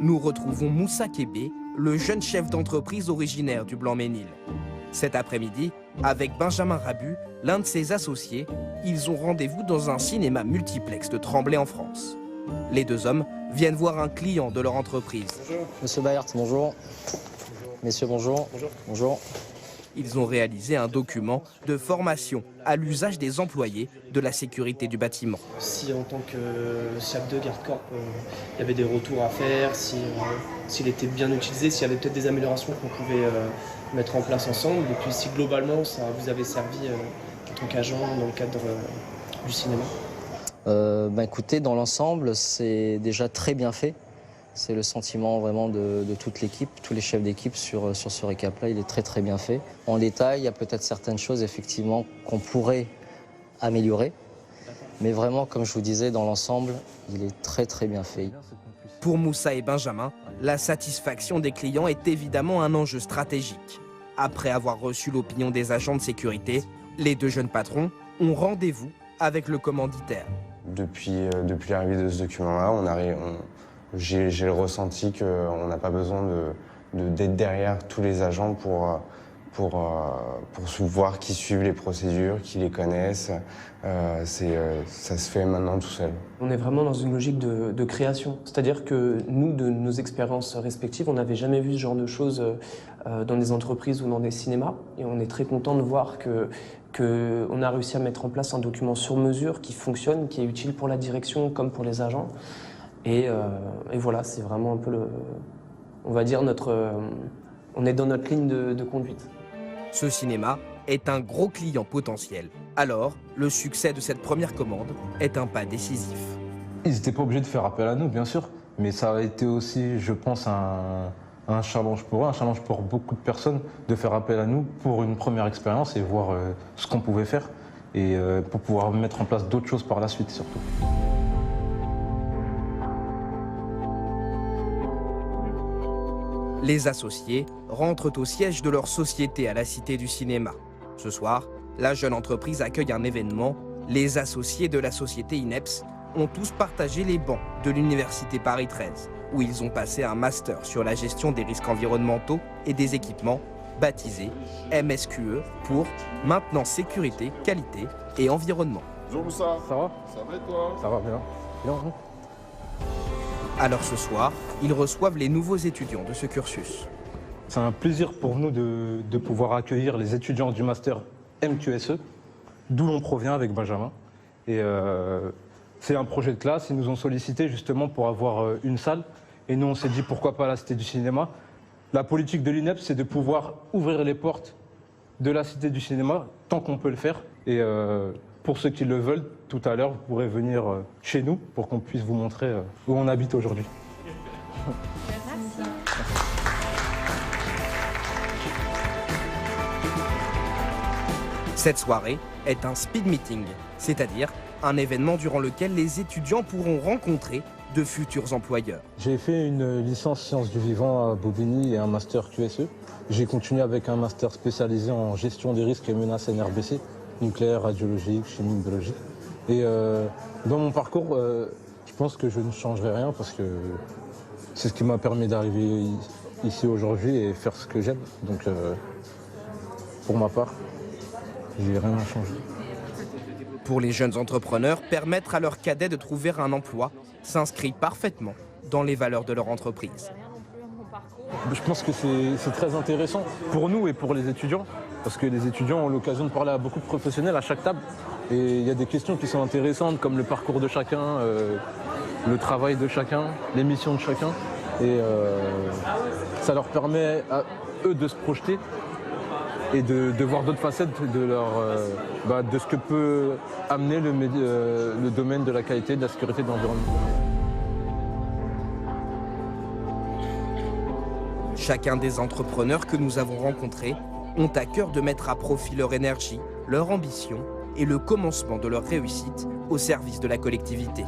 nous retrouvons Moussa Kébé, le jeune chef d'entreprise originaire du Blanc-Mesnil. Cet après-midi, avec Benjamin Rabu, l'un de ses associés, ils ont rendez-vous dans un cinéma multiplex de Tremblay en France. Les deux hommes viennent voir un client de leur entreprise. Bonjour. Monsieur Bayert, bonjour. Messieurs, bonjour. Bonjour. Bonjour. Ils ont réalisé un document de formation à l'usage des employés de la sécurité du bâtiment. Si en tant que chef de garde-corps, il y avait des retours à faire, s'il était bien utilisé, s'il y avait peut-être des améliorations qu'on pouvait mettre en place ensemble, et puis si globalement ça vous avait servi en tant qu'agent dans le cadre du cinéma. Écoutez, dans l'ensemble, c'est déjà très bien fait. C'est le sentiment vraiment de toute l'équipe, tous les chefs d'équipe sur ce récap-là, il est très très bien fait. En détail, il y a peut-être certaines choses effectivement qu'on pourrait améliorer, mais vraiment, comme je vous disais, dans l'ensemble, il est très très bien fait. Pour Moussa et Benjamin, la satisfaction des clients est évidemment un enjeu stratégique. Après avoir reçu l'opinion des agents de sécurité, les deux jeunes patrons ont rendez-vous avec le commanditaire. Depuis l'arrivée de ce document-là, j'ai le ressenti qu'on n'a pas besoin d'être derrière tous les agents pour voir qui suivent les procédures, qui les connaissent. Ça se fait maintenant tout seul. On est vraiment dans une logique de création. C'est-à-dire que nous, de nos expériences respectives, on n'avait jamais vu ce genre de choses dans des entreprises ou dans des cinémas. Et on est très content de voir qu'on a réussi à mettre en place un document sur mesure qui fonctionne, qui est utile pour la direction comme pour les agents. Et voilà, c'est vraiment un peu on va dire on est dans notre ligne de conduite. Ce cinéma est un gros client potentiel. Alors, le succès de cette première commande est un pas décisif. Ils n'étaient pas obligés de faire appel à nous, bien sûr, mais ça a été aussi, je pense, un challenge pour eux, un challenge pour beaucoup de personnes de faire appel à nous pour une première expérience et voir ce qu'on pouvait faire et pour pouvoir mettre en place d'autres choses par la suite surtout. Les associés rentrent au siège de leur société à la Cité du Cinéma. Ce soir, la jeune entreprise accueille un événement. Les associés de la société INEPS ont tous partagé les bancs de l'Université Paris 13, où ils ont passé un master sur la gestion des risques environnementaux et des équipements, baptisé MSQE pour Maintenance, Sécurité, Qualité et Environnement. Bonjour Moussa. Ça va? Ça va et toi? Ça va bien. Bien. Alors ce soir, ils reçoivent les nouveaux étudiants de ce cursus. C'est un plaisir pour nous de pouvoir accueillir les étudiants du master MQSE, d'où l'on provient avec Benjamin. Et c'est un projet de classe, ils nous ont sollicité justement pour avoir une salle. Et nous on s'est dit pourquoi pas la Cité du Cinéma. La politique de l'INEP, c'est de pouvoir ouvrir les portes de la Cité du Cinéma tant qu'on peut le faire. Et pour ceux qui le veulent, tout à l'heure, vous pourrez venir chez nous pour qu'on puisse vous montrer où on habite aujourd'hui. Merci. Cette soirée est un speed meeting, c'est-à-dire un événement durant lequel les étudiants pourront rencontrer de futurs employeurs. J'ai fait une licence sciences du vivant à Bobigny et un master QSE. J'ai continué avec un master spécialisé en gestion des risques et menaces NRBC, nucléaire, radiologique, chimie, biologie. Et dans mon parcours, je pense que je ne changerai rien parce que c'est ce qui m'a permis d'arriver ici aujourd'hui et faire ce que j'aime. Donc pour ma part, j'ai rien à changer. Pour les jeunes entrepreneurs, permettre à leurs cadets de trouver un emploi s'inscrit parfaitement dans les valeurs de leur entreprise. Je pense que c'est très intéressant pour nous et pour les étudiants, parce que les étudiants ont l'occasion de parler à beaucoup de professionnels à chaque table. Et il y a des questions qui sont intéressantes, comme le parcours de chacun, le travail de chacun, les missions de chacun. Et ça leur permet à eux de se projeter et de voir d'autres facettes de ce que peut amener le domaine de la qualité, de la sécurité de l'environnement. Chacun des entrepreneurs que nous avons rencontrés ont à cœur de mettre à profit leur énergie, leur ambition et le commencement de leur réussite au service de la collectivité.